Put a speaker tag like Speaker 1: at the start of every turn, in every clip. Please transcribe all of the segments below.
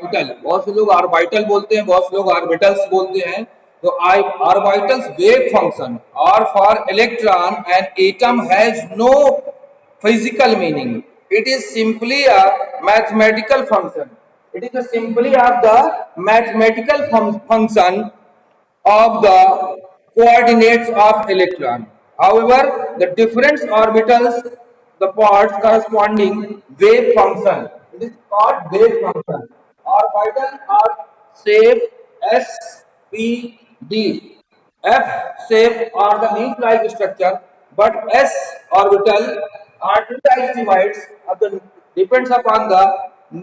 Speaker 1: Orbital, बहुत से लोग ऑर्बिटल बोलते हैं, बहुत से लोग ऑर्बिटल्स बोलते हैं। तो ऑर्बिटल्स वेव फंक्शन और for electron and atom has no physical meaning. It is simply a mathematical function. It is simply of the mathematical function of the coordinates of electron. However, the different orbitals, the parts corresponding wave function. It is called wave function. Orbitals are shape S, P, D. F shape are the leaf-like structure, but S orbital are two types divides of the depends upon the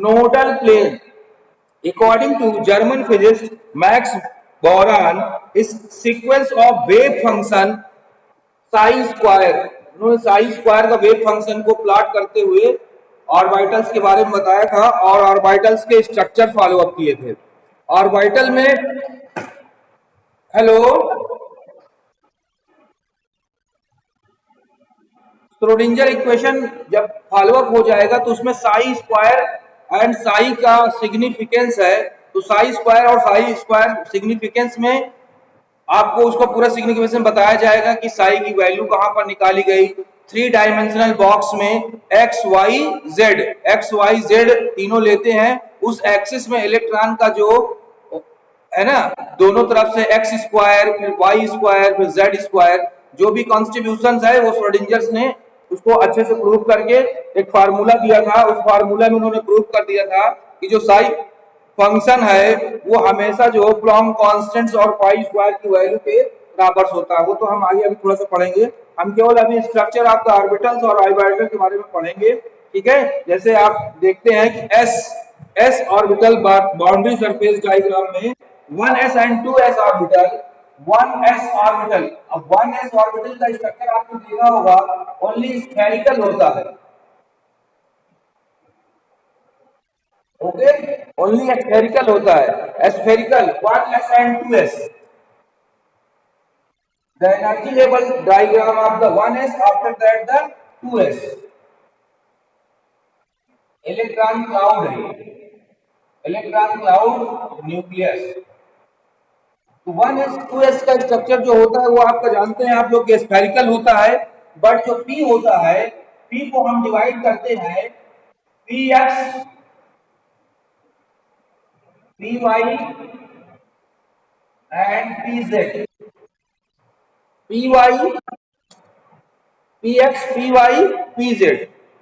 Speaker 1: nodal plane. According to German physicist Max Born, is sequence of wave function Sai square, उन्होंने Sai square का wave function को plot करते हुए orbitals के बारे में बताया था और ऑर्बिटल्स के स्ट्रक्चर फॉलो अप किए थे। ऑर्बिटल में हेलो श्रोडिंगर इक्वेशन जब फॉलो अप हो जाएगा तो उसमें साई स्क्वायर एंड साई का सिग्निफिकेंस है, तो साई स्क्वायर और साई स्क्वायर सिग्निफिकेंस में आपको उसका पूरा सिग्निफिकेंस बताया जाएगा कि साई की वैल्यू कहां पर निकाली गई। 3 डायमेंशनल बॉक्स में एक्स वाई जेड तीनों लेते हैं, उस एक्सिस में इलेक्ट्रॉन का जो है ना दोनों तरफ से एक्स स्क्वायर फिर वाई स्क्वायर फिर जेड स्क्वायर जो भी कॉन्स्टिट्यूशन है वो श्रोडिंगर ने उसको अच्छे से प्रूव करके एक फार्मूला दिया था। उस फार्मूला में उन्होंने प्रूव कर दिया था कि जो साई फंक्शन है वो हमेशा जो प्लॉन्क कांस्टेंट्स और पाई स्क्वायर की वैल्यू के बराबर होता है। वो तो हम आगे अभी थोड़ा सा पढ़ेंगे, हम केवल अभी स्ट्रक्चर ऑफ द ऑर्बिटल्स और ऑर्बिटल के बारे में पढ़ेंगे। ठीक है, जैसे आप देखते हैं कि S orbital boundary surface diagram में 1s and 2s orbital 1s orbital, अब 1s ऑर्बिटल का स्ट्रक्चर आपको देखा होगा ओनली स्फेरिकल होता है। ओके, ओनली स्फेरिकल होता है, spherical 1s and 2s। The energy level diagram of the 1s after that the 2s। Electron cloud है, इलेक्ट्रॉन क्लाउड न्यूक्लियस। तो 1s 2s का स्ट्रक्चर जो होता है वो आपका जानते हैं आप लोग स्फेरिकल होता है, बट जो p होता है p को हम डिवाइड करते हैं px py and pz, py px py pz।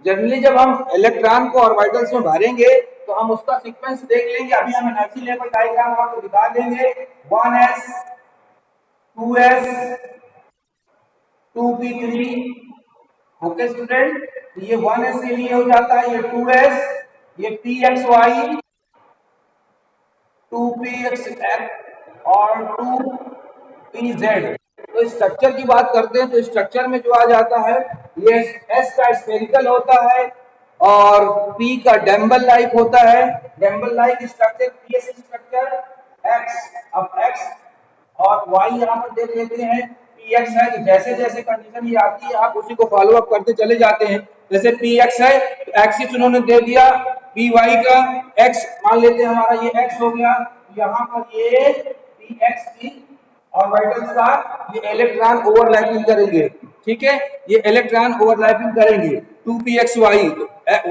Speaker 1: Generally जब हम इलेक्ट्रॉन को ऑर्बिटल्स में भरेंगे तो हम उसका सीक्वेंस देख लेंगे। अभी हम एनर्जी लेवल डायग्राम आपको दिखा देंगे 1s 2s 2p3। Okay student, ये 1s के लिए हो जाता है, ये 2s, ये pxy 2px और 2pz। तो स्ट्रक्चर की बात करते हैं तो स्ट्रक्चर में जो आ जाता है ये s का स्फेरिकल होता है और p का डैम्बल लाइक होता है। Dumbbell like structure ps structure x, अब x और y यहाँ पर देख लेते हैं px है, तो जैसे जैसे कंडीशन ये आती है आप उसी को फॉलो अप करते चले जाते हैं। जैसे px है एक्सिस उन्होंने दे दिया, py का x मान लेते हैं हमारा ये x हो गया, यहाँ पर ये px की ऑर्बिटल्स का ये इलेक्ट्रॉन ओवरलैपिंग करेंगे। ठीक है, ये इलेक्ट्रॉन ओवरलैपिंग करेंगे 2pxy,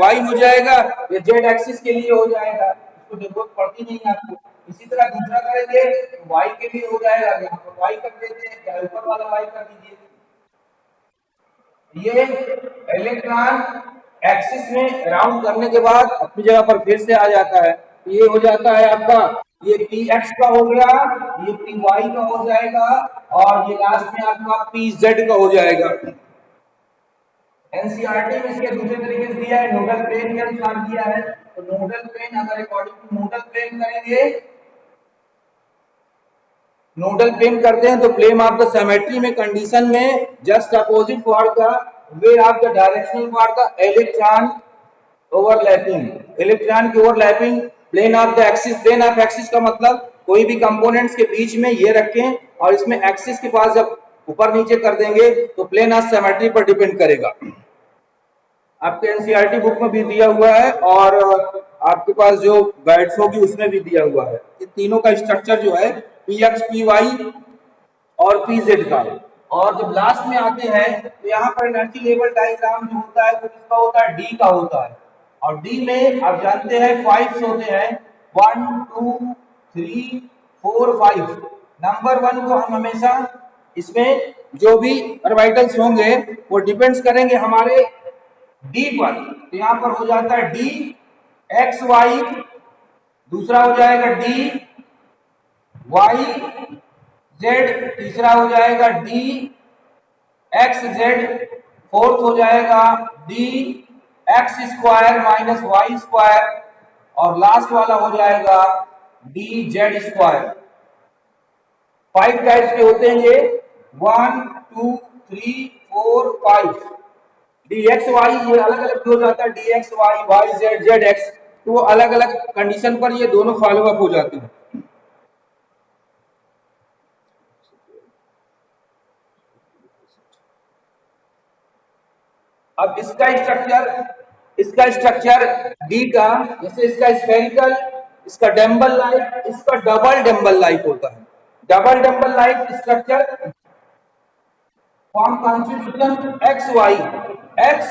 Speaker 1: y हो जाएगा, ये z एक्सिस के लिए हो जाएगा, इसको जरूरत पड़ती नहीं है आपको। इसी तरह दूसरा करेंगे तो y के लिए हो जाएगा, यहाँ पर y कर देते हैं, या ऊपर वाला y कर दीजिए। ये इलेक्ट्रॉन एक्सिस में राउंड करने के बाद अपनी जगह पर फिर से आ जाता है, ये हो जाता है आपका ये px का हो गया, ये py का हो जाएगा और ये लास्ट में आपका pz का हो जाएगा। एनसीईआरटी में इसके दूसरे तरीके से दिया है, नोडल प्लेन के अनुसार दिया है। तो नोडल प्लेन अगर अकॉर्डिंग टू नोडल प्लेन करेंगे, नोडल प्लेन करते हैं तो प्लेन ऑफ द सिमेट्री में कंडीशन में just opposite for the way of the directional for the electron overlapping, electron की overlapping plane of the axis. Plane of axis का मतलब कोई भी कंपोनेंट्स के बीच में ये रखें और इसमें एक्सिस के पास जब ऊपर नीचे कर देंगे तो प्लेन ऑफ सिमेट्री पर डिपेंड करेगा। आपके एनसीईआरटी बुक में भी दिया हुआ है और आपके पास जो बैट्स होगी उसमें भी दिया हुआ है। ये तीनों का स्ट्रक्चर जो है पी एक्स, पी वाई और पी जेड का। और जब लास्ट में आते हैं तो यहाँ पर एनर्जी लेवल डायग्राम जो होता है वो किसका होता है, डी का होता है। और डी में आप जानते हैं 5 होते हैं, 1 2 3 4 5। नंबर 1 को हम हमेशा इसमें जो भी ऑर्बिटल्स होंगे वो डिपेंड्स करेंगे हमारे डी पर। तो यहाँ पर हो जाता है डी एक्स वाई, दूसरा हो जाएगा डी वाई जेड, तीसरा हो जाएगा डी एक्स जेड, फोर्थ हो जाएगा D X square minus Y square, और लास्ट वाला हो जाएगा डी जेड स्क्वायर। 5 टाइप्स के होते हैं ये, 1 2 3 4 5। डी एक्स वाई ये अलग अलग हो जाता है, D X Y, Y Z, Z X, तो वो अलग अलग कंडीशन पर ये दोनों फॉलो अप हो जाते हैं। अब इसका स्ट्रक्चर डी का, जैसे इसका स्फेरिकल, इसका डम्बल लाइक, इसका डबल डम्बल लाइक होता है। Double dumbbell like structure form constitution X Y, X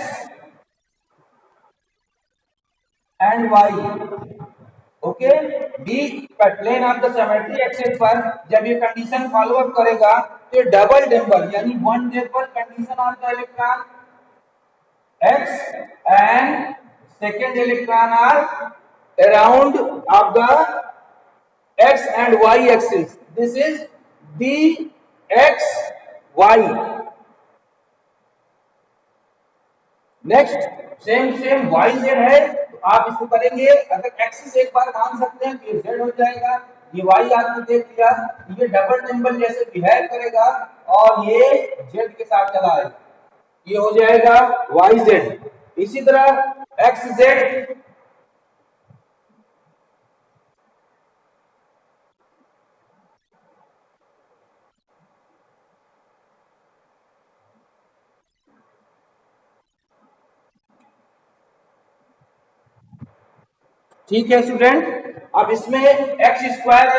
Speaker 1: and Y, okay. D plane of the symmetry axis पर जब ये कंडीशन फॉलो अप करेगा तो डबल डम्बल यानी one dumbbell condition of the electron x and second electron are around of the x and y axis. This is d x y. Next same y z है, तो आप इसको करेंगे, अगर axis एक बार मान सकते हैं तो ये z हो जाएगा, ये y आपने देख लिया, ये डबल डम्बल जैसे बिहेव करेगा और ये z के साथ चला आएगा, ये हो जाएगा वाई जेड। इसी तरह एक्स जेड, ठीक है स्टूडेंट। अब इसमें एक्स स्क्वायर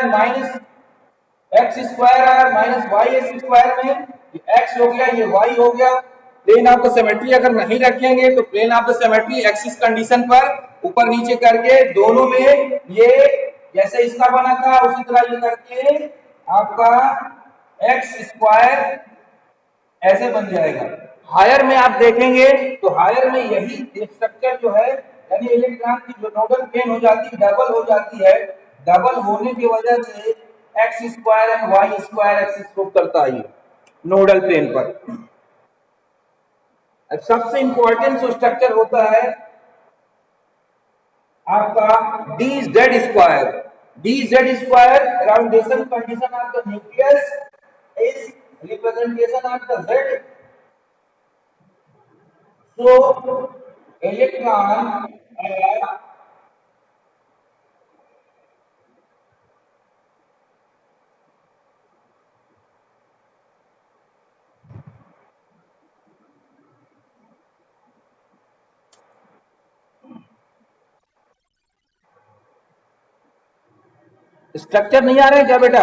Speaker 1: और माइनस वाई एक्स स्क्वायर में एक्स हो गया, ये वाई हो गया। प्लेन ऑफ द सिमेट्री अगर नहीं रखेंगे तो plane of the symmetry axis condition पर ऊपर नीचे करके दोनों में ये जैसे इसका बना था उसी तरह ये करके आपका एक्स स्क्वायर ऐसे बन जाएगा। हायर में आप देखेंगे तो हायर में यही स्ट्रक्चर जो है, यानी इलेक्ट्रॉन की जो नोडल प्लेन हो जाती है डबल हो जाती है, डबल होने की वजह से X square and Y square axis prove करता है नोडल प्लेन पर। अब सबसे इंपॉर्टेंट जो स्ट्रक्चर होता है आपका D Z square. D Z square राउंडेशन condition of the nucleus is representation of the Z, so electron structure नहीं आ रहा है क्या बेटा?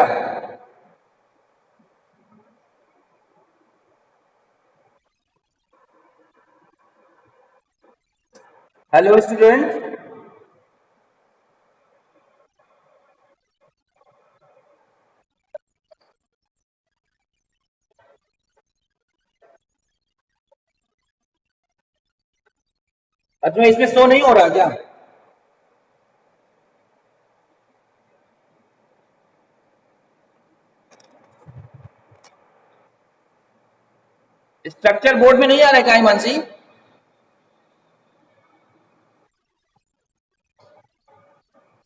Speaker 1: हेलो स्टूडेंट, अच्छा इसमें शो नहीं हो रहा क्या? स्ट्रक्चर बोर्ड में नहीं आ रहा है क्या हिमांशी?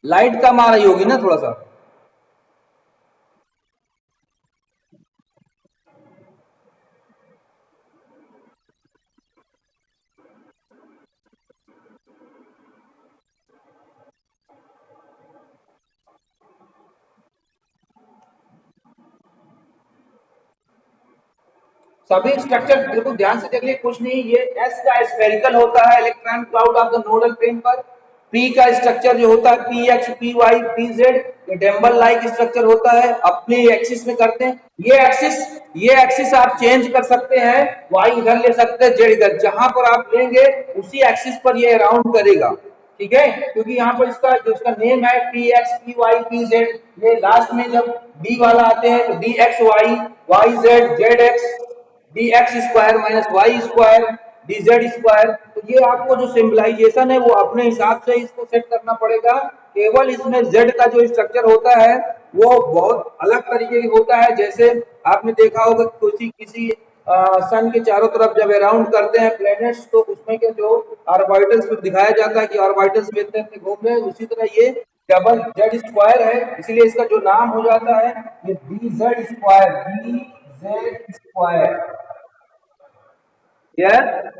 Speaker 1: लाइट कम आ रही होगी ना थोड़ा सा। सभी स्ट्रक्चर बिल्कुल ध्यान से देखिए, कुछ नहीं, ये एस का स्फेरिकल होता है electron cloud of the nodal plane पर, पी का स्ट्रक्चर जो होता है P X P Y P Z, ये डैम्बल लाइक स्ट्रक्चर होता है, अपने एक्सिस में करते हैं। ये एक्सिस आप चेंज कर सकते हैं, वाई इधर ले सकते हैं, जेड इधर, जहां पर आप लेंगे उसी एक्सिस पर ये राउंड करेगा। ठीक है, क्योंकि यहाँ पर इसका जो इसका नेम है P X P Y P Z, ये लास्ट में जब डी वाला आते हैं तो D X Y Y Z Z X, D X square minus Y square D Z square. तो ये आपको जो सिंबलाइजेशन है वो अपने हिसाब से इसको सेट करना पड़ेगा। केवल इसमें जेड का जो स्ट्रक्चर होता है वो बहुत अलग तरीके का होता है। जैसे आपने देखा होगा किसी सन के चारों तरफ जब अराउंड करते हैं प्लैनेट्स, तो उसमें के जो ऑर्बिटल्स दिखाया जाता है कि ऑर्बिटल्स में इतने घूम रहे हैं, उसी तरह ये डबल जेड स्क्वायर है, इसलिए इसका जो नाम हो जाता है ये D Z square, D Z square. Yes,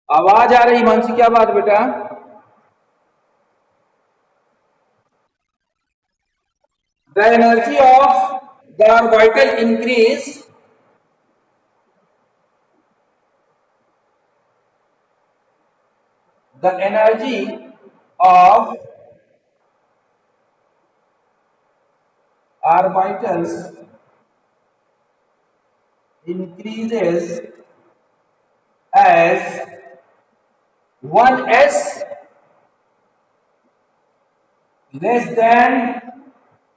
Speaker 1: आवाज आ रही मानसी, क्या बात बेटा? The energy of the orbital increase, the energy of orbitals increases as 1s less than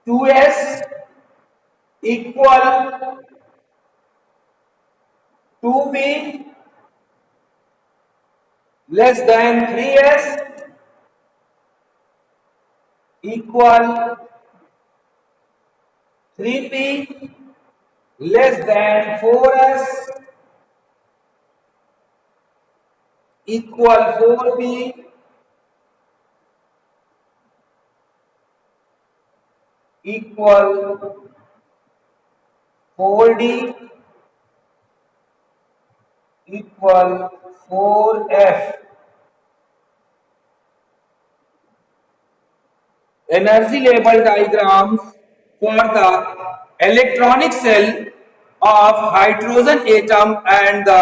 Speaker 1: 2s equal 2p less than 3s equal 3p less than 4s equal 4p equal 4d equal 4f. Energy level diagrams for the electronic cell of hydrogen atom and the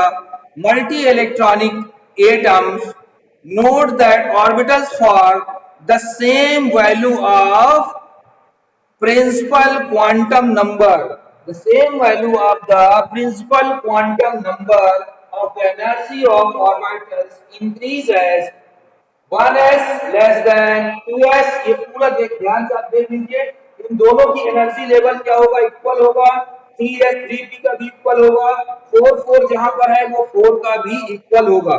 Speaker 1: multi-electronic atoms. Note that orbitals for the same value of principal quantum number, the same value of the principal quantum number of the energy of orbitals increase as 1s less than 2s। ये पूरा ध्यान से आप देख लीजिए, इन दोनों की energy level क्या होगा, इक्वल होगा। 3s 3p का भी इक्वल होगा, 4 4 जहां पर है वो 4 का भी इक्वल होगा।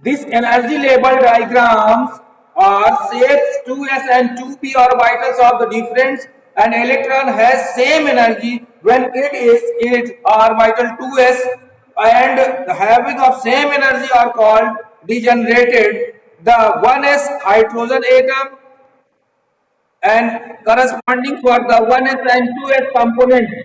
Speaker 1: This energy level diagrams are shapes 2s and 2p orbitals of the difference. An electron has same energy when it is its orbital 2s and the having of same energy are called degenerated. The 1s hydrogen atom and corresponding for the 1s and 2s component.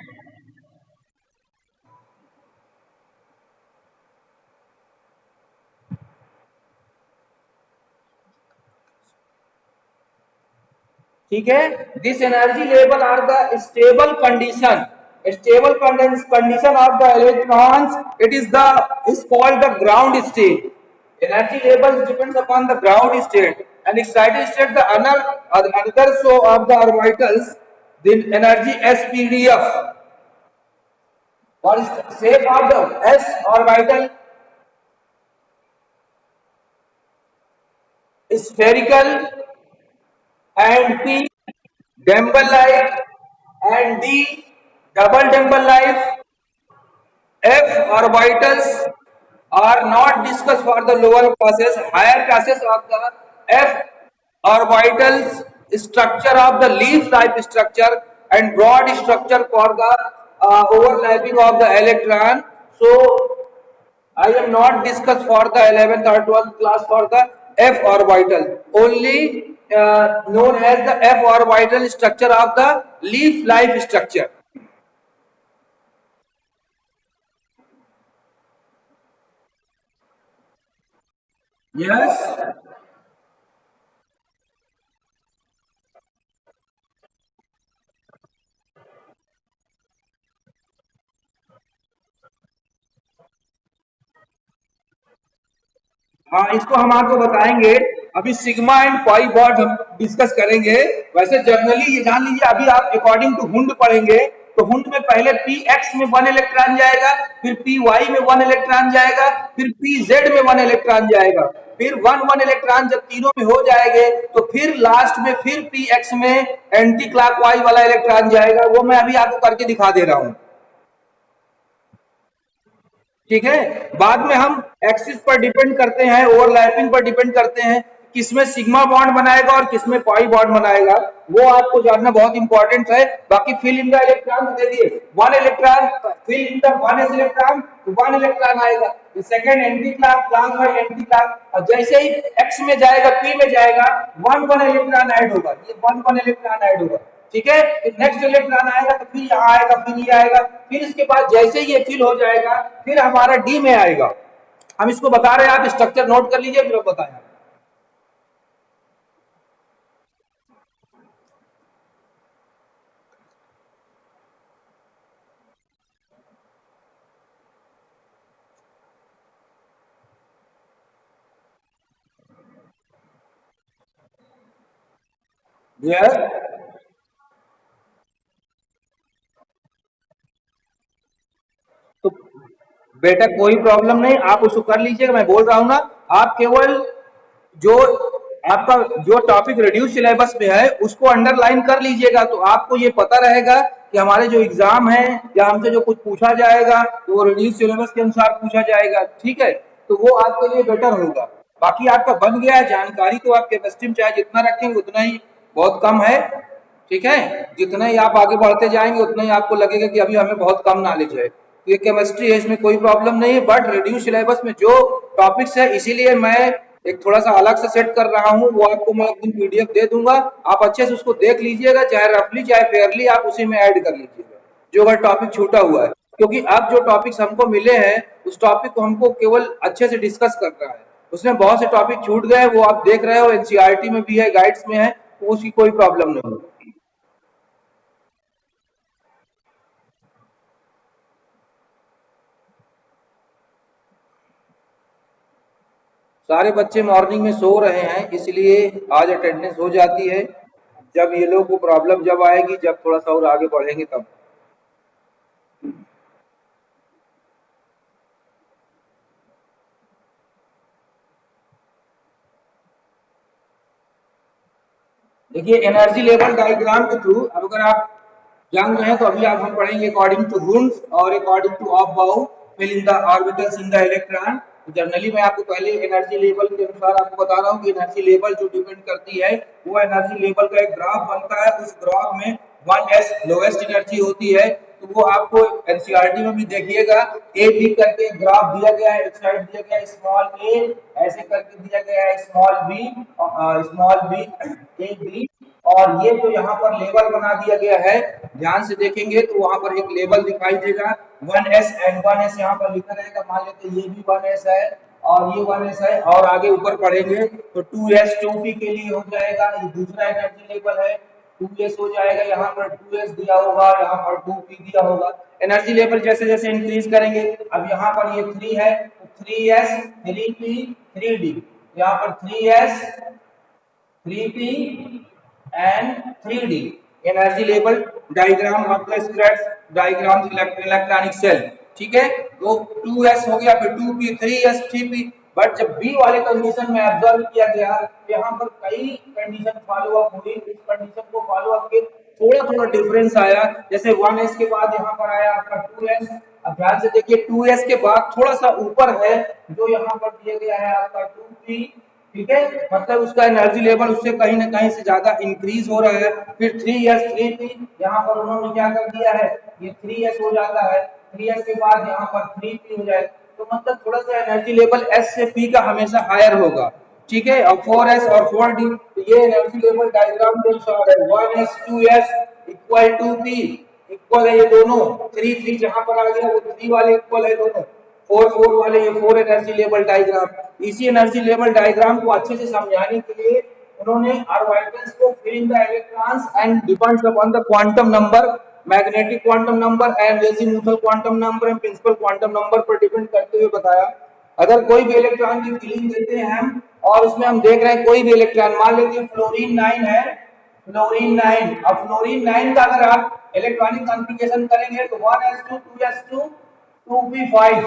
Speaker 1: ठीक है, this energy level are the stable condition, stable condition of the electrons, it is the is called the ground state. Energy level depends upon the ground state and excited state the another so of the orbitals, the energy spdf or shape of the s orbital spherical and p Dimple life and D double dimple life. F orbitals are not discussed for the lower classes. Higher classes of the F orbitals structure of the leaf type structure and broad structure for the overlapping of the electron. So I am not discussed for the 11th or 12th class for the F orbital. Only known as the F orbital structure of the leaf life structure. Yes. हाँ, इसको हम आपको बताएंगे। अभी sigma and pi bot हम discuss करेंगे। वैसे generally ये जान लीजिए, अभी आप अकॉर्डिंग टू हुंड पढ़ेंगे तो हुंड में पहले पी एक्स में 1 इलेक्ट्रॉन जाएगा, फिर पी वाई में 1 इलेक्ट्रॉन जाएगा, फिर पी जेड में 1 इलेक्ट्रॉन जाएगा, फिर वन वन इलेक्ट्रॉन जब तीनों में हो जाएंगे तो फिर लास्ट में फिर पी एक्स में एंटी क्लॉकवाइज वाला इलेक्ट्रॉन जाएगा। वो मैं अभी आपको करके दिखा दे रहा हूँ। ठीक है। बाद में हम एक्सिस पर डिपेंड करते हैं, ओवरलैपिंग पर डिपेंड करते हैं, किसमें सिग्मा बॉन्ड बनाएगा और किसमें पाई बॉन्ड बनाएगा, वो आपको जानना बहुत इंपॉर्टेंट है। बाकी फिल इन द इलेक्ट्रॉन देखिए, 1 electron fill in the 1 electron, 1 electron आएगा। Second anti clock, clock by anti clock, और जैसे ही एक्स में जाएगा, पी में जाएगा, वन वन इलेक्ट्रॉन ऐड होगा, ये वन वन इलेक्ट्रॉन ऐड होगा। ठीक है। नेक्स्ट इलेक्ट्रॉन आएगा तो फिर यहाँ आएगा, फिर ये आएगा, फिर इसके बाद जैसे ही ये फिल हो जाएगा फिर हमारा डी में आएगा। हम इसको बता रहे हैं, आप स्ट्रक्चर नोट कर लीजिए, फिर बताएं। यस। तो बेटा कोई प्रॉब्लम नहीं, आप उसको कर लीजिएगा। मैं बोल रहा हूं ना, आप केवल जो आपका जो टॉपिक रिड्यूस सिलेबस में है उसको अंडरलाइन कर लीजिएगा, तो आपको ये पता रहेगा कि हमारे जो एग्जाम है या हमसे जो कुछ पूछा जाएगा तो वो रिड्यूस सिलेबस के अनुसार पूछा जाएगा। ठीक है, तो वो आपके लिए बेटर होगा। बाकी आपका बन गया है जानकारी, तो आप केमिस्ट्री में चाहे जितना रखेंगे उतना ही बहुत कम है। ठीक है। जितना ही आप आगे बढ़ते जाएंगे उतना ही आपको लगेगा कि अभी हमें बहुत कम नॉलेज है। तो ये केमिस्ट्री है, इसमें कोई प्रॉब्लम नहीं है, बट रिड्यूस सिलेबस में जो टॉपिक्स है इसीलिए मैं एक थोड़ा सा अलग से सेट कर रहा हूँ, वो आपको मैं एक दिन पीडीएफ दे दूंगा। आप अच्छे से उसको देख लीजिएगा, चाहे रफली चाहे फेयरली आप उसी में ऐड कर लीजिएगा जो अगर टॉपिक छूटा हुआ है। क्योंकि अब जो टॉपिक्स हमको मिले हैं उस टॉपिक को हमको केवल अच्छे से डिस्कस करना है। उसमें बहुत से टॉपिक छूट गए, वो आप देख रहे हो, एनसीईआरटी में भी है, गाइड्स में है, तो उसकी कोई प्रॉब्लम नहीं है। सारे बच्चे मॉर्निंग में सो रहे हैं, इसलिए आज अटेंडेंस हो जाती है। जब ये लोग को प्रॉब्लम जब आएगी, जब थोड़ा सा और आगे बढ़ेंगे तब। देखिए, एनर्जी लेवल डायग्राम के थ्रू अब अगर आप जान रहे हैं तो अभी आप हम पढ़ेंगे अकॉर्डिंग टू वुंड्स और according to Aufbau fill in the orbitals in the electron. तो जनरली मैं आपको पहले एनर्जी लेवल के अनुसार आपको बता रहा हूँ कि एनर्जी लेवल जो डिपेंड करती है वो एनर्जी लेवल का एक ग्राफ बनता है। उस ग्राफ में 1s लोएस्ट एनर्जी होती है, तो वो आपको एनसीईआरटी में भी देखिएगा, ए बी करके ग्राफ दिया गया है, एक साइड दिया गया है स्मॉल ए, ऐसे करके दिया गया है स्मॉल बी ए बी, और ये जो यहाँ पर लेबल बना दिया गया है, ध्यान से देखेंगे तो वहां पर एक लेबल दिखाई देगा 1s एंड 1s यहाँ पर लिखा रहेगा। मान लेते ये भी 1s है और ये 1s है, और आगे ऊपर पढ़ेंगे तो 2s 2p के लिए हो जाएगा, ये दूसरा एनर्जी लेवल है। 2s हो जाएगा, यहाँ पर 2s दिया होगा, यहाँ पर 2p दिया होगा। एनर्जी लेवल जैसे जैसे इंक्रीज करेंगे, अब यहाँ पर ये 3 है तो 3s 3p 3d, यहाँ पर 3s 3p and 3d energy level diagram of the स्क्रेट्स डायग्राम इलेक्ट्रॉनिक सेल। ठीक है, तो 2s हो गया, फिर 2p 3s 3p। बट जब बी वाले कंडीशन में ऑब्जर्व किया गया, यहाँ पर कई कंडीशन फॉलो अप हुई, इस कंडीशन को फॉलो अप के थोड़ा थोड़ा डिफरेंस आया। जैसे 1s के बाद यहाँ पर आया आपका 2s। अब ध्यान से देखिए, 2s के बाद थोड़ा सा ऊपर है जो यहाँ पर दिया गया है आपका 2p। ठीक है, मतलब उसका एनर्जी लेवल उससे कहीं ना कहीं से ज्यादा इंक्रीज हो रहा है। फिर 3s 3p, यहाँ पर उन्होंने क्या कर दिया है, ये 3s हो जाता है, 3s के बाद यहाँ पर 3p हो जाए, तो मतलब थोड़ा सा एनर्जी लेवल s से p का हमेशा हायर होगा। ठीक है, और 4s और 4d, तो ये एनर्जी लेवल डायग्राम के अनुसार है। 1s 2s equal to p, equal है ये दोनों, 3 3 जहां पर आ गया वो 3 वाले इक्वल है दोनों। 4 वाले ये 4 एनर्जी लेवल डायग्राम। इसी एनर्जी लेवल डायग्राम को अच्छे से समझाने के लिए उन्होंने ऑर्बिटल्स को fill in the electrons and depends upon the quantum number, magnetic quantum number and azimuthal quantum number and principal quantum number पर डिपेंड करते हुए बताया। अगर कोई भी इलेक्ट्रॉन की फिलिंग देते हैं हम और उसमें हम देख रहे हैं कोई भी इलेक्ट्रॉन, मान लेते हैं फ्लोरीन 9 है, फ्लोरीन 9, अब फ्लोरीन 9 का अगर आप इलेक्ट्रॉनिक कॉन्फ़िगरेशन करेंगे तो 1s2 2s2 2p5,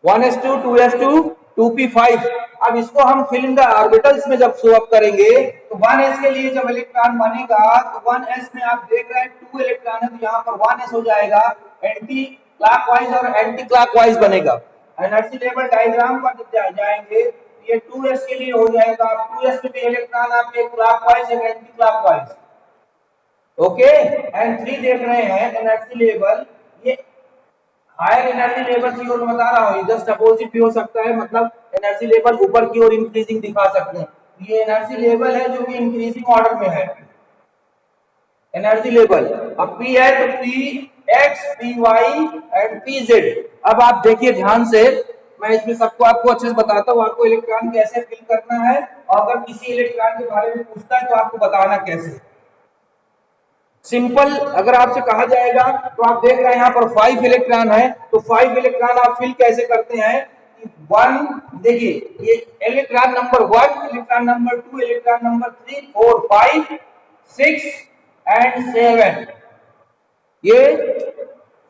Speaker 1: 1s2 2s2 2p5। अब इसको हम फिल इन द ऑर्बिटल्स में जब शो अप करेंगे तो 1s के लिए जब इलेक्ट्रॉन बनेगा तो 1s में आप देख रहे हैं 2 इलेक्ट्रॉन है तो यहाँ पर 1s हो जाएगा, एंटी क्लॉकवाइज और एंटी क्लॉकवाइज बनेगा। एनर्जी लेवल डायग्राम पर जाएंगे ये 2s के लिए हो जाएगा, 2s में भी इलेक्ट्रॉन आपके क्लॉकवाइज और एंटी क्लॉकवाइज। ओके, एंड 3 देख रहे हैं एनर्जी लेवल, ये हायर एनर्जी लेवल की ओर बता रहा हूँ, जस्ट अपोजिट भी हो सकता है, मतलब एनर्जी लेवल ऊपर की ओर इंक्रीजिंग दिखा सकते हैं। ये एनर्जी लेवल है जो कि इंक्रीजिंग ऑर्डर में है एनर्जी लेवल। अब P है तो Px, Py एंड Pz। अब आप देखिए ध्यान से, मैं इसमें सबको आपको अच्छे से बताता हूँ आपको इलेक्ट्रॉन कैसे फिल करना है, और अगर किसी इलेक्ट्रॉन के बारे में पूछता है तो आपको बताना कैसे। सिंपल अगर आपसे कहा जाएगा तो आप देख रहे हैं यहाँ पर 5 इलेक्ट्रॉन है, तो 5 इलेक्ट्रॉन आप फिल कैसे करते हैं। 1 देखिए ये electron number 1, electron number 2, electron number 3 4 5 6 and 7, ये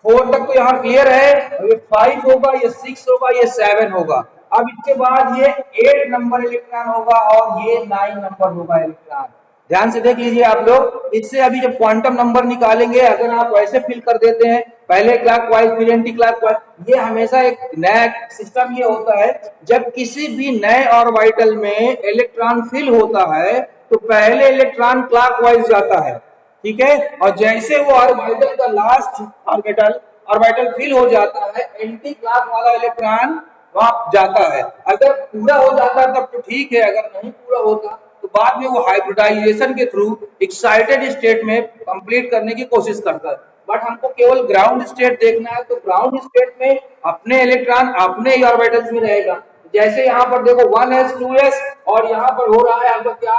Speaker 1: 4 तक तो यहाँ क्लियर है। ये 5 होगा, ये 6 होगा, ये 7 होगा। अब इसके बाद ये 8 नंबर इलेक्ट्रॉन होगा और ये 9 नंबर होगा इलेक्ट्रॉन। ध्यान से देख लीजिए आप लोग, इससे अभी जब क्वांटम नंबर निकालेंगे अगर आप वैसे फिल कर देते हैं पहले क्लॉकवाइज फिर एंटी क्लॉकवाइज, ये हमेशा एक नया सिस्टम ये होता है जब किसी भी नए ऑर्बिटल में इलेक्ट्रॉन फिल होता है तो पहले इलेक्ट्रॉन क्लॉकवाइज जाता है, ठीक है, और जैसे वो ऑर्बिटल का लास्ट ऑर्बिटल फिल हो जाता है एंटी क्लॉक वाला इलेक्ट्रॉन वहां जाता है। अगर पूरा हो जाता तब तो ठीक है, अगर नहीं पूरा होता तो बाद में वो हाइब्रिडाइजेशन के थ्रू एक्साइटेड स्टेट में कंप्लीट करने की कोशिश करता है। बट हमको केवल ग्राउंड स्टेट देखना है, तो ग्राउंड स्टेट में अपने इलेक्ट्रॉन अपने ही ऑर्बिटल्स में रहेगा। जैसे यहाँ पर देखो 1s 2s और यहाँ पर हो रहा है आपका क्या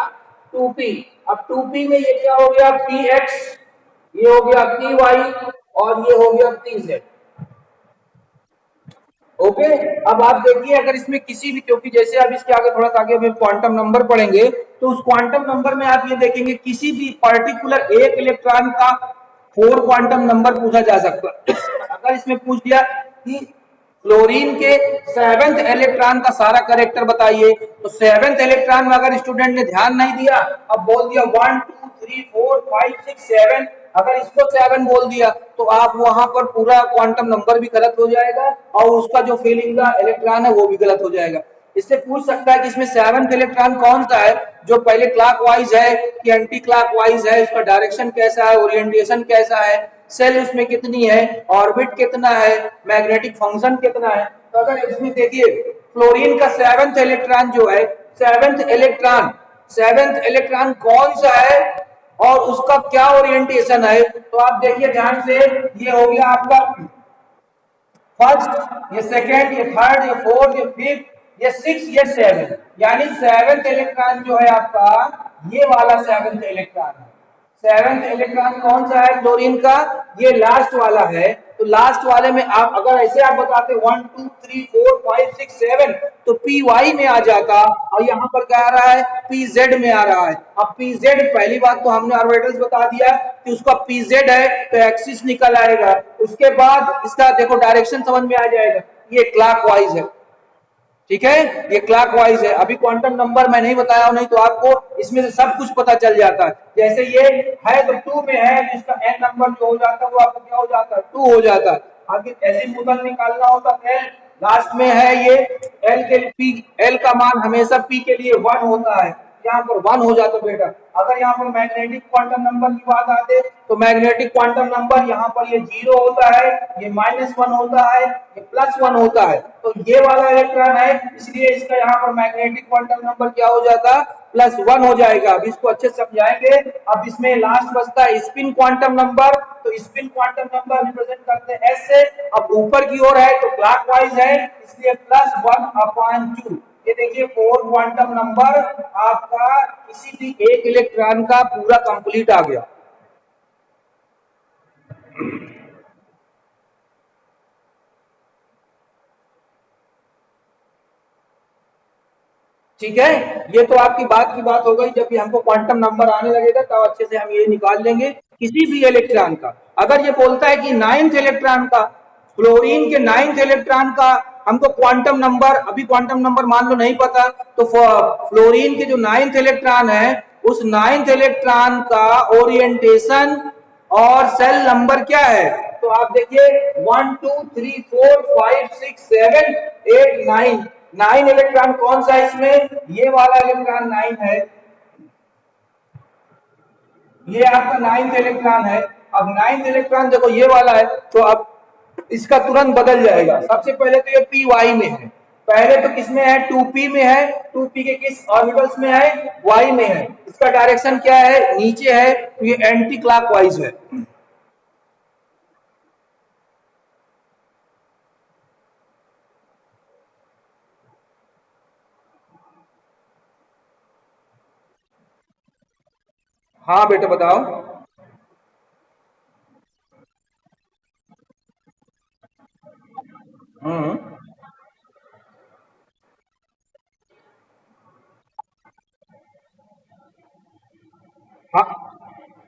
Speaker 1: 2p। अब 2p में ये क्या हो गया px, ये हो गया py और ये हो गया pz। ओके, अब आप देखिए अगर इसमें किसी भी, क्योंकि जैसे आप इसके आगे थोड़ा सा आगे हम क्वांटम नंबर पढ़ेंगे तो उस क्वांटम नंबर में आप ये देखेंगे किसी भी पर्टिकुलर एक इलेक्ट्रॉन का 4 क्वांटम नंबर पूछा जा सकता है। अगर इसमें पूछ दिया कि क्लोरीन के 7th इलेक्ट्रॉन का सारा कैरेक्टर बताइए, तो 7th इलेक्ट्रॉन में अगर स्टूडेंट ने ध्यान नहीं दिया, अब बोल दिया 1 2 3 4 5 6 7, अगर इसको 7 बोल दिया तो आप वहां पर पूरा क्वांटम नंबर भी गलत हो जाएगा और उसका जो फिलिंग का इलेक्ट्रॉन है वो भी गलत हो जाएगा। इससे पूछ सकता है कि इसमें 7th इलेक्ट्रॉन कौन सा है जो पहले क्लॉकवाइज है कि एंटी क्लॉकवाइज है, इसका डायरेक्शन कैसा है, ओरिएंटेशन कैसा है, सेल उसमें कितनी है, ऑर्बिट कितना है, मैग्नेटिक फंक्शन कितना है। तो अगर इसमें देखिए फ्लोरीन का 7th इलेक्ट्रॉन जो है, 7th इलेक्ट्रॉन कौन सा है और उसका क्या ओरिएंटेशन है, तो आप देखिए ध्यान से, ये हो गया आपका फर्स्ट, ये सेकेंड, ये थर्ड, ये फोर्थ, ये फिफ्थ, ये 6, ये 7, यानी 7th इलेक्ट्रॉन जो है आपका ये वाला 7th इलेक्ट्रॉन है। 7th इलेक्ट्रॉन कौन सा है क्लोरीन का, ये लास्ट वाला है। तो लास्ट वाले में आप अगर ऐसे आप बताते 1 2 3 4 5 6 7 तो py में आ जाता, और यहाँ पर क्या आ रहा है pz में आ रहा है। अब pz पहली बात तो हमने ऑर्बिटल्स बता दिया कि उसका pz है तो एक्सिस निकल आएगा, उसके बाद इसका देखो डायरेक्शन समझ में आ जाएगा, ये क्लॉकवाइज है, ठीक है, ये क्लॉकवाइज है। अभी क्वांटम नंबर मैं नहीं बताया, नहीं तो आपको इसमें से सब कुछ पता चल जाता है। जैसे ये है तो 2 में है, जिसका n नंबर जो हो जाता है वो आपको क्या हो जाता है 2 हो जाता है। आगे एजीमुथल निकालना होता है, लास्ट में है ये l के लिए p, l का मान हमेशा p के लिए 1 होता है, यहाँ पर 1 हो जाता बेटा। अगर यहाँ पर मैग्नेटिक क्वांटम नंबर की बात आते तो मैग्नेटिक क्वांटम नंबर यहाँ पर ये 0 होता है, ये -1 होता है, ये +1 होता है। तो ये वाला इलेक्ट्रॉन है, इसलिए इसका यहाँ पर मैग्नेटिक क्वांटम नंबर क्या हो जाता, +1 हो जाएगा। अब इसको अच्छे से समझाएंगे। अब इसमें लास्ट बचता है स्पिन क्वांटम नंबर, तो स्पिन क्वांटम नंबर रिप्रेजेंट करते हैं S से। अब ऊपर की ओर है तो क्लॉकवाइज है, इसलिए +1/2। ये देखिए 4 क्वांटम नंबर आपका किसी भी एक इलेक्ट्रॉन का पूरा कंप्लीट आ गया। ठीक है, ये तो आपकी बात की बात हो गई। जब भी हमको क्वांटम नंबर आने लगेगा तब अच्छे से हम ये निकाल लेंगे किसी भी इलेक्ट्रॉन का। अगर ये बोलता है कि 9th इलेक्ट्रॉन का, फ्लोरीन के 9th इलेक्ट्रॉन का हमको क्वांटम नंबर, अभी क्वांटम नंबर मान लो नहीं पता, तो फ्लोरीन के जो 9th इलेक्ट्रॉन है उस 9th इलेक्ट्रॉन का ओरिएंटेशन और सेल नंबर क्या है, तो आप देखिए 1 2 3 4 5 6 7 8 9, 9 इलेक्ट्रॉन कौन सा है इसमें, ये वाला इलेक्ट्रॉन 9 है, ये आपका 9th इलेक्ट्रॉन है। अब 9th इलेक्ट्रॉन देखो ये वाला है, तो अब इसका तुरंत बदल जाएगा। सबसे पहले तो ये पी वाई में है, पहले तो किसमें है, 2p में है। 2p के किस ऑर्बिटल्स में है, y में है। इसका डायरेक्शन क्या है, नीचे है, तो ये एंटी क्लॉकवाइज है। हाँ बेटा बताओ। हम्म। हाँ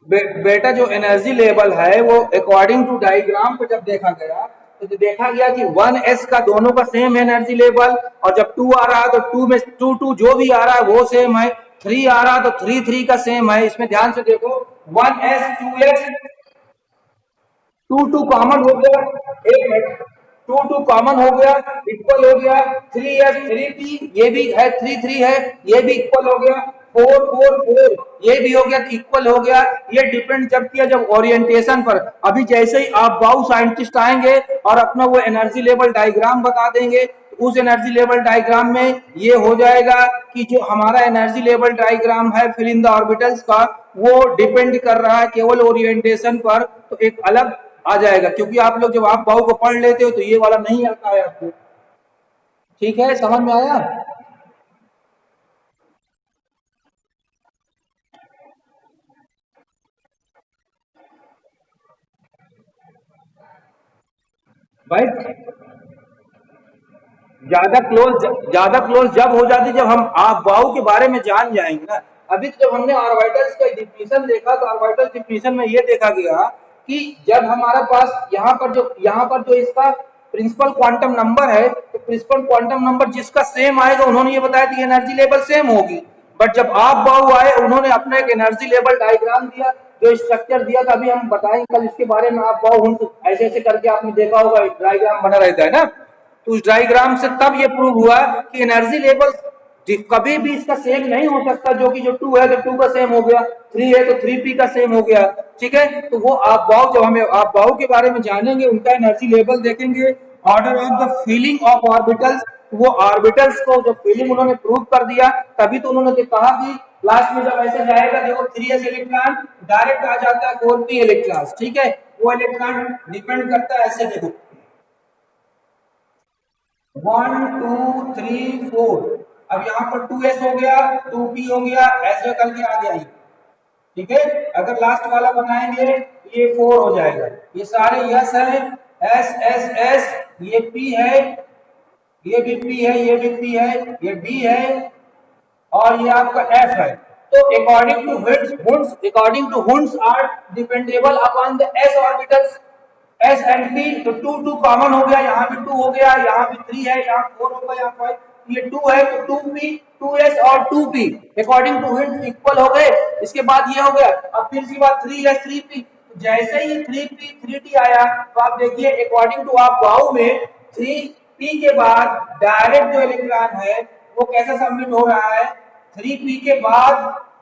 Speaker 1: बेटा, जो एनर्जी लेवल है वो अकॉर्डिंग टू डायग्राम पे जब देखा गया तो जो देखा गया कि 1s का दोनों का सेम एनर्जी लेवल, और जब 2 आ रहा है तो 2 में 2 2 जो भी आ रहा है वो सेम है, 3 आ रहा है तो 3 3 का सेम है। इसमें ध्यान से देखो, 1s 2s, 2 2 कॉमन हो गया, एक मिनट, 2 2 कॉमन हो गया, इक्वल हो गया, 3s 3p, ये भी है 3 3 है, ये भी इक्वल हो गया, 4 4 4, ये भी हो गया, इक्वल हो गया। ये डिपेंड जब किया जब ओरिएंटेशन पर। अभी जैसे ही आप बाउ साइंटिस्ट आएंगे और अपना वो एनर्जी लेवल डायग्राम बता देंगे, तो उस एनर्जी लेवल डायग्राम में ये हो जाएगा कि जो हमारा एनर्जी लेवल डायग्राम है फिल इन द ऑर्बिटल्स का, वो डिपेंड कर रहा है केवल ओरिएंटेशन पर, तो एक अलग आ जाएगा। क्योंकि आप लोग जब आप बाहु को पढ़ लेते हो तो ये वाला नहीं आता है आपको। ठीक है, समझ में आया। भाई ज्यादा क्लोज जब हो जाती, जब हम आप बाहु के बारे में जान जाएंगे ना। अभी तो जब हमने ऑर्बिटल्स का डिफिनेशन देखा तो ऑर्बिटल डिफिनेशन में ये देखा गया कि जब हमारे पास यहाँ पर जो इसका प्रिंसिपल क्वांटम नंबर है, तो प्रिंसिपल क्वांटम नंबर जिसका सेम आएगा उन्होंने ये बताया कि एनर्जी लेवल सेम होगी। बट जब आप बाहु आए उन्होंने अपना एक एनर्जी लेवल डायग्राम दिया, जो स्ट्रक्चर दिया था, अभी हम बताएंगे कल इसके बारे में। आप बाहु ऐसे ऐसे करके आपने देखा होगा, डायग्राम बना रहता है ना, तो उस डायग्राम से तब ये प्रूव हुआ कि एनर्जी लेवल कभी भी इसका सेम नहीं हो सकता। जो कि जो 2 है तो 2 का सेम हो गया, 3 है तो 3p का सेम हो गया। ठीक है, तो वो आप बाहु, जब हमें आप बाहु के बारे में जानेंगे, उनका एनर्जी लेवल देखेंगे, order of the feeling of orbitals, वो ऑर्बिटल्स को जो फीलिंग उन्होंने प्रूव कर दिया, तभी तो उन्होंने कहा कि लास्ट में जब ऐसे जाएगा, देखो 3s इलेक्ट्रॉन डायरेक्ट आ जाता है 4p इलेक्ट्रॉन। ठीक है, वो इलेक्ट्रॉन डिपेंड करता है, ऐसे देखो 1 2 3 4, अब यहाँ पर 2s हो गया, 2p हो गया, ऐसे करके आ गया। ठीक है, अगर लास्ट वाला बनाएंगे ये 4 हो जाएगा। ये सारे यस है, एस एस एस, ये p है, ये भी p है, ये भी p है, ये d है, और ये आपका f है। तो according to Hund's are dependable upon the s orbitals, S and P. तो 2 2 कॉमन हो गया, यहाँ भी 2 हो गया, यहाँ भी 3 है, यहाँ 4 होगा, यहाँ 5, ये 2 है तो 2p 2s और 2p according to hint equal हो गए। इसके बाद ये हो गया, अब फिर सी बात 3s 3p, तो जैसे ही 3p 3d आया, तो आप देखिए अकॉर्डिंग टू आप बाहु में 3p के बाद डायरेक्ट जो इलेक्ट्रॉन है वो कैसे सबमिट हो रहा है, 3p के बाद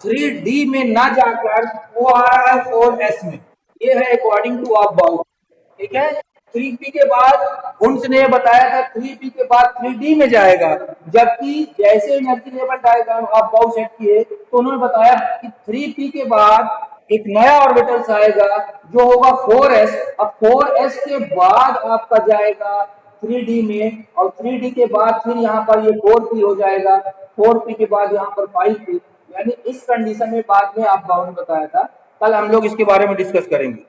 Speaker 1: 3d में ना जाकर वो आ रहा है 4s में। ये है अकॉर्डिंग टू आप बाउंड, ठीक है। 3p के बाद हुंस ने बताया था 3p के बाद 3d में जाएगा, जबकि जैसे एनर्जी लेवल डायग्राम आप बाउ सेट किए तो उन्होंने बताया कि 3p के बाद एक नया ऑर्बिटल आएगा जो होगा 4s। अब 4s के बाद आपका जाएगा 3d में, और 3d के बाद फिर यहाँ पर ये 4p हो जाएगा, 4p के बाद यहाँ पर 5p, यानी इस कंडीशन में बाद में आप बाउंड बताया था। कल हम लोग इसके बारे में डिस्कस करेंगे।